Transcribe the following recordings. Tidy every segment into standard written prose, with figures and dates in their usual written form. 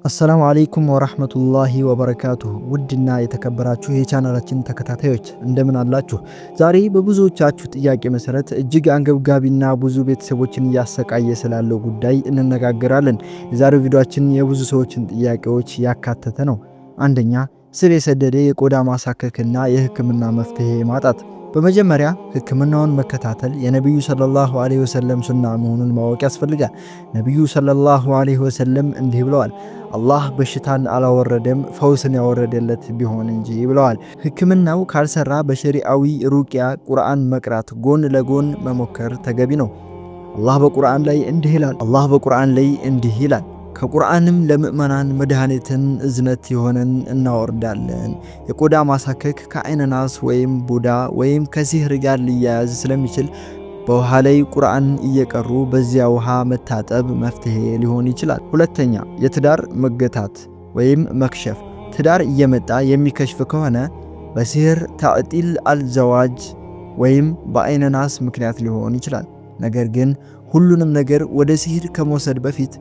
አሰላሙ አለይኩም ወራህመቱላሂ ወበረካቱሁ። ውድና የተከበራችሁ የቻናላችን ተከታታዮች እንደምን አላችሁ? ዛሬ በብዙዎቻችሁ ጥያቄ መሰረት እጅግ አንገብጋቢና ብዙ ቤተሰቦችን እያሰቃየ ስላለው ጉዳይ እንነጋገራለን። የዛሬው ቪዲዮአችን የብዙ ሰዎችን ጥያቄዎች ያካተተ ነው። አንደኛ፣ ስር የሰደደ የቆዳ ማሳከክና የህክምና መፍትሄ ማጣት። በመጀመሪያ ህክምናውን መከታተል የነቢዩ ሰለላሁ ዐለይሂ ወሰለም ሱና መሆኑን ማወቅ ያስፈልጋል። ነቢዩ ሰለላሁ ዐለይሂ ወሰለም እንዲህ ብለዋል፣ አላህ በሽታን አላወረደም ፈውስን ያወረደለት ቢሆን እንጂ ብለዋል። ህክምናው ካልሰራ በሸሪዓዊ ሩቅያ ቁርአን መቅራት ጎን ለጎን መሞከር ተገቢ ነው። አላህ በቁርአን ላይ እንዲህ ይላል፣ ከቁርአንም ለምእመናን መድኃኒትን እዝነት የሆነን እናወርዳለን። የቆዳ ማሳከክ ከዐይነ ናስ ወይም ቡዳ ወይም ከሲህር ጋር ሊያያዝ ስለሚችል በውሃ ላይ ቁርአን እየቀሩ በዚያ ውሃ መታጠብ መፍትሄ ሊሆን ይችላል። ሁለተኛ፣ የትዳር መገታት ወይም መክሸፍ። ትዳር እየመጣ የሚከሽፍ ከሆነ በሲህር ታዕጢል አልዘዋጅ ወይም በዐይነ ናስ ምክንያት ሊሆን ይችላል። ነገር ግን ሁሉንም ነገር ወደ ሲህር ከመውሰድ በፊት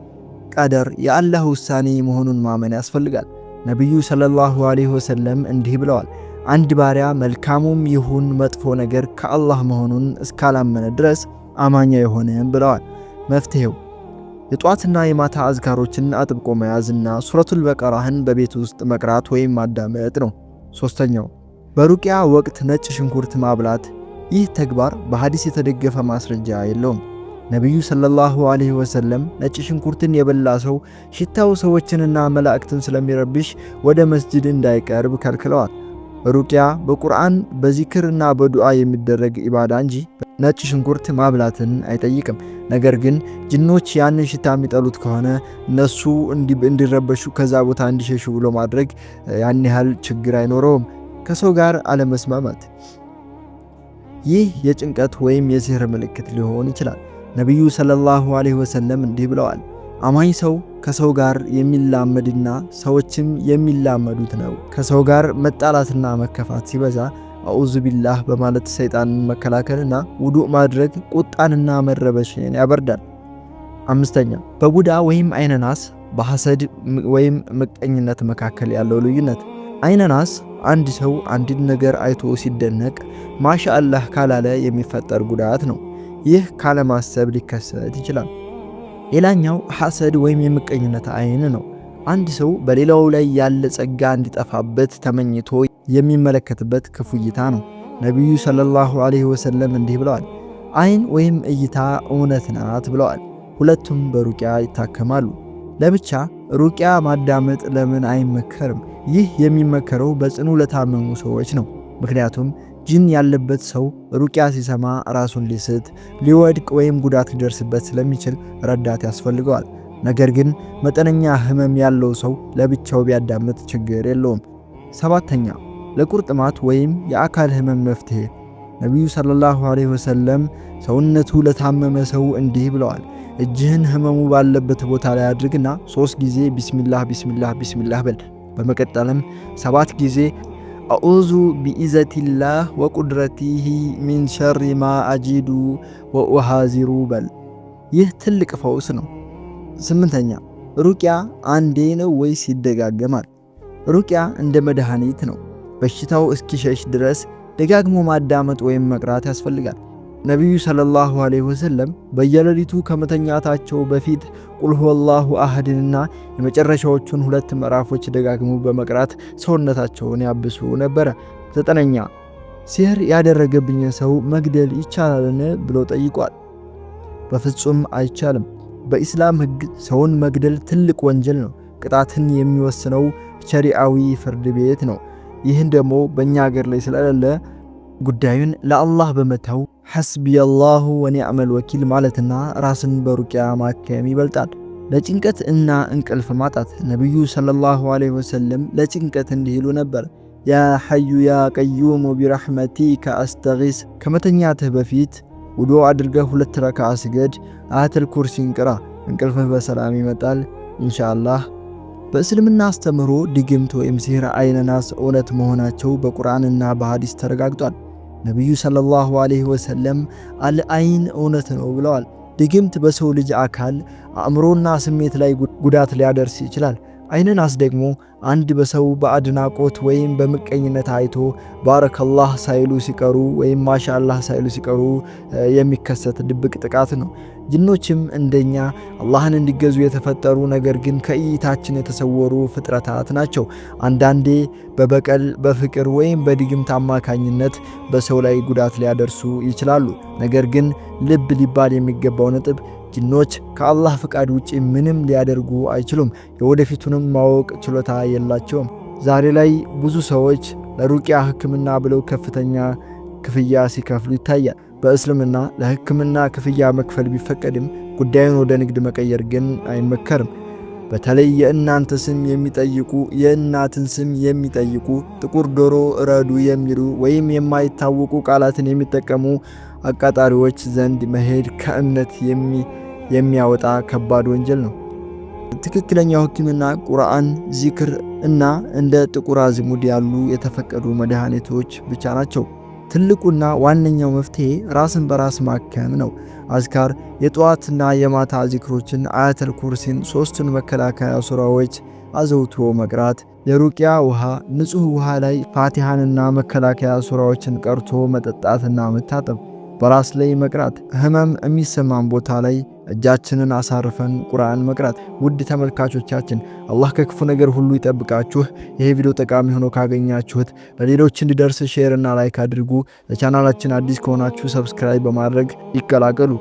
ቀደር የአላህ ውሳኔ መሆኑን ማመን ያስፈልጋል። ነቢዩ ሰለላሁ ዐለይሂ ወሰለም እንዲህ ብለዋል፣ አንድ ባሪያ መልካሙም ይሁን መጥፎ ነገር ከአላህ መሆኑን እስካላመነ ድረስ አማኝ አይሆንም ብለዋል። መፍትሄው የጧትና የማታ አዝካሮችን አጥብቆ መያዝና ሱረቱል በቀራህን በቤት ውስጥ መቅራት ወይም ማዳመጥ ነው። ሶስተኛው በሩቅያ ወቅት ነጭ ሽንኩርት ማብላት። ይህ ተግባር በሐዲስ የተደገፈ ማስረጃ የለውም። ነቢዩ ሰለላሁ ዐለይሂ ወሰለም ነጭ ሽንኩርትን የበላ ሰው ሽታው ሰዎችንና መላእክትን ስለሚረብሽ ወደ መስጂድ እንዳይቀርብ ከልክለዋል። ሩቅያ በቁርአን በዚክርና በዱዓ የሚደረግ ኢባዳ እንጂ ነጭ ሽንኩርት ማብላትን አይጠይቅም። ነገር ግን ጅኖች ያንን ሽታ የሚጠሉት ከሆነ እነሱ እንዲረበሹ ከዛ ቦታ እንዲሸሹ ብሎ ማድረግ ያን ያህል ችግር አይኖረውም። ከሰው ጋር አለመስማማት፣ ይህ የጭንቀት ወይም የሲህር ምልክት ሊሆን ይችላል። ነቢዩ ሰለላሁ ዐለይሂ ወሰለም እንዲህ ብለዋል፣ አማኝ ሰው ከሰው ጋር የሚላመድና ሰዎችም የሚላመዱት ነው። ከሰው ጋር መጣላትና መከፋት ሲበዛ አዑዙ ቢላህ በማለት ሰይጣንን መከላከልና ውዱእ ማድረግ ቁጣንና መረበሽን ያበርዳል። አምስተኛ፣ በቡዳ ወይም ዐይነ ናስ በሐሰድ ወይም ምቀኝነት መካከል ያለው ልዩነት። ዐይነ ናስ አንድ ሰው አንድን ነገር አይቶ ሲደነቅ ማሻአላህ ካላለ የሚፈጠር ጉዳት ነው። ይህ ካለማሰብ ሊከሰት ይችላል። ሌላኛው ሐሰድ ወይም የምቀኝነት ዐይን ነው። አንድ ሰው በሌላው ላይ ያለ ጸጋ እንዲጠፋበት ተመኝቶ የሚመለከትበት ክፉ እይታ ነው። ነቢዩ ሰለላሁ ዐለይሂ ወሰለም እንዲህ ብለዋል፣ ዐይን ወይም እይታ እውነት ናት ብለዋል። ሁለቱም በሩቅያ ይታከማሉ። ለብቻ ሩቅያ ማዳመጥ ለምን አይመከርም? ይህ የሚመከረው በጽኑ ለታመሙ ሰዎች ነው። ምክንያቱም ጂን ያለበት ሰው ሩቅያ ሲሰማ ራሱን ሊስት፣ ሊወድቅ ወይም ጉዳት ሊደርስበት ስለሚችል ረዳት ያስፈልገዋል። ነገር ግን መጠነኛ ህመም ያለው ሰው ለብቻው ቢያዳምጥ ችግር የለውም። ሰባተኛ፣ ለቁርጥማት ወይም የአካል ህመም መፍትሄ። ነቢዩ ሰለላሁ ዐለይሂ ወሰለም ሰውነቱ ለታመመ ሰው እንዲህ ብለዋል፣ እጅህን ህመሙ ባለበት ቦታ ላይ አድርግና 3 ጊዜ ቢስሚላህ ቢስሚላህ ቢስሚላህ በል። በመቀጠልም 7 ጊዜ አዑዙ ቢኢዘቲላህ ወቁድረቲሂ ሚን ሸሪ ማ አጂዱ ወኡሃዚሩ በል። ይህ ትልቅ ፈውስ ነው። 8ኛ፣ ሩቅያ አንዴ ነው ወይስ ይደጋገማል? ሩቅያ እንደ መድኃኒት ነው። በሽታው እስኪሸሽ ድረስ ደጋግሞ ማዳመጥ ወይም መቅራት ያስፈልጋል። ነቢዩ ሰለላሁ ዐለይሂ ወሰለም በየሌሊቱ ከመተኛታቸው በፊት ቁል ሁወላሁ አሐድንና የመጨረሻዎቹን 2 ምዕራፎች ደጋግሞ በመቅራት ሰውነታቸውን ያብሱ ነበረ። 9ኛ፣ ሲህር ያደረገብኝ ሰው መግደል ይቻላልን ብሎ ጠይቋል። በፍጹም አይቻልም። በኢስላም ሕግ ሰውን መግደል ትልቅ ወንጀል ነው። ቅጣትን የሚወስነው ሸሪዓዊ ፍርድ ቤት ነው። ይህን ደግሞ በእኛ ሀገር ላይ ስለሌለ ጉዳዩን ለአላህ በመተው ሐስቢየላሁ ወኒዕመል ወኪል ማለትና ራስን በሩቅያ ማከም ይበልጣል። ለጭንቀት እና እንቅልፍ ማጣት። ነቢዩ ሰለላሁ ዐለይሂ ወሰለም ለጭንቀት እንዲህ ይሉ ነበር፣ ያ ሐዩ ያ ቀዩሙ ቢረሕመቲከ አስተጊስ። ከመተኛትህ በፊት ውዱእ አድርገህ 2 ረክዓ ስገድ፣ አያተል ኩርሲን ቅራ፣ እንቅልፍህ በሰላም ይመጣል ኢንሻአላህ። በእስልምና አስተምህሮ ድግምት ወይም ሲህር ዐይነ ናስ እውነት መሆናቸው በቁርአንና በሐዲስ ተረጋግጧል። ነቢዩ ሰለላሁ ዐለይሂ ወሰለም አልዐይን እውነት ነው ብለዋል። ድግምት በሰው ልጅ አካል አእምሮና ስሜት ላይ ጉዳት ሊያደርስ ይችላል። አይነናስ ደግሞ አንድ በሰው በአድናቆት ወይም በምቀኝነት አይቶ ባረከላህ ሳይሉ ሲቀሩ ወይም ማሻአላህ ሳይሉ ሲቀሩ የሚከሰት ድብቅ ጥቃት ነው። ጅኖችም እንደኛ አላህን እንዲገዙ የተፈጠሩ ነገር ግን ከእይታችን የተሰወሩ ፍጥረታት ናቸው። አንዳንዴ በበቀል በፍቅር ወይም በድግምት አማካኝነት በሰው ላይ ጉዳት ሊያደርሱ ይችላሉ። ነገር ግን ልብ ሊባል የሚገባው ነጥብ ጅኖች ከአላህ ፍቃድ ውጪ ምንም ሊያደርጉ አይችሉም። የወደፊቱንም ማወቅ ችሎታ የላቸውም። ዛሬ ላይ ብዙ ሰዎች ለሩቅያ ሕክምና ብለው ከፍተኛ ክፍያ ሲከፍሉ ይታያል። በእስልምና ለሕክምና ክፍያ መክፈል ቢፈቀድም ጉዳዩን ወደ ንግድ መቀየር ግን አይመከርም። በተለይ የእናትን ስም የሚጠይቁ ጥቁር ዶሮ እረዱ የሚሉ ወይም የማይታወቁ ቃላትን የሚጠቀሙ አቃጣሪዎች ዘንድ መሄድ ከእምነት የሚያወጣ ከባድ ወንጀል ነው። ትክክለኛው ሕክምና ቁርአን፣ ዚክር እና እንደ ጥቁር አዝሙድ ያሉ የተፈቀዱ መድኃኒቶች ብቻ ናቸው። ትልቁና ዋነኛው መፍትሄ ራስን በራስ ማከም ነው። አዝካር፣ የጠዋትና የማታ ዚክሮችን፣ አያተል ኩርሲን፣ ሶስቱን መከላከያ ሱራዎች አዘውትሮ መቅራት፣ የሩቅያ ውሃ፣ ንጹህ ውሃ ላይ ፋቲሃንና መከላከያ ሱራዎችን ቀርቶ መጠጣትና መታጠብ፣ በራስ ላይ መቅራት፣ ህመም የሚሰማን ቦታ ላይ እጃችንን አሳርፈን ቁርአን መቅራት። ውድ ተመልካቾቻችን አላህ ከክፉ ነገር ሁሉ ይጠብቃችሁ። ይሄ ቪዲዮ ጠቃሚ ሆኖ ካገኛችሁት ለሌሎች እንዲደርስ ሼር እና ላይክ አድርጉ። ለቻናላችን አዲስ ከሆናችሁ ሰብስክራይብ በማድረግ ይቀላቀሉ።